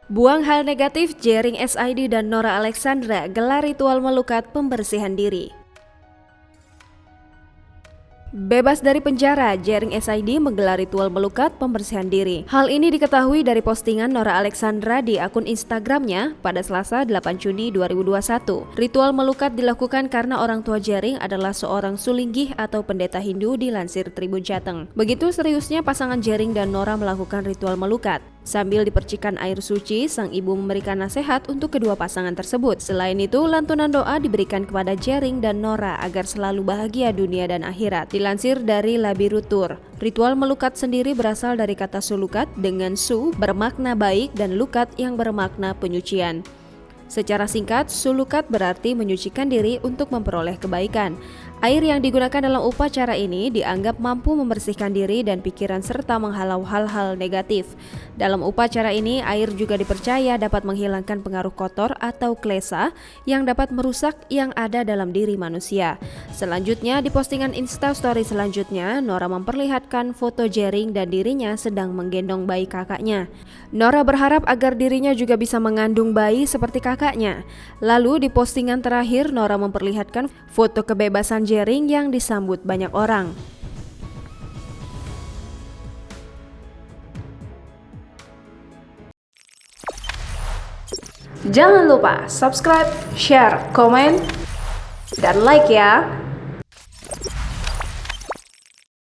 Buang hal negatif, Jering SID dan Nora Alexandra gelar ritual melukat pembersihan diri. Bebas dari penjara, Jering SID menggelar ritual melukat pembersihan diri. Hal ini diketahui dari postingan Nora Alexandra di akun Instagramnya pada Selasa 8 Juni 2021. Ritual melukat dilakukan karena orang tua Jering adalah seorang sulinggih atau pendeta Hindu dilansir Tribun Jateng. Begitu seriusnya pasangan Jering dan Nora melakukan ritual melukat. Sambil dipercikan air suci, sang ibu memberikan nasihat untuk kedua pasangan tersebut. Selain itu, lantunan doa diberikan kepada Jering dan Nora agar selalu bahagia dunia dan akhirat. Dilansir dari Labirutur, ritual melukat sendiri berasal dari kata sulukat dengan su bermakna baik dan lukat yang bermakna penyucian. Secara singkat, sulukat berarti menyucikan diri untuk memperoleh kebaikan. Air yang digunakan dalam upacara ini dianggap mampu membersihkan diri dan pikiran serta menghalau hal-hal negatif. Dalam upacara ini, air juga dipercaya dapat menghilangkan pengaruh kotor atau klesa yang dapat merusak yang ada dalam diri manusia. Selanjutnya, di postingan Instastory selanjutnya, Nora memperlihatkan foto Jering dan dirinya sedang menggendong bayi kakaknya. Nora berharap agar dirinya juga bisa mengandung bayi seperti kakaknya. Lalu di postingan terakhir, Nora memperlihatkan foto kebebasan Jering yang disambut banyak orang. Jangan lupa subscribe, share, komen, dan like ya.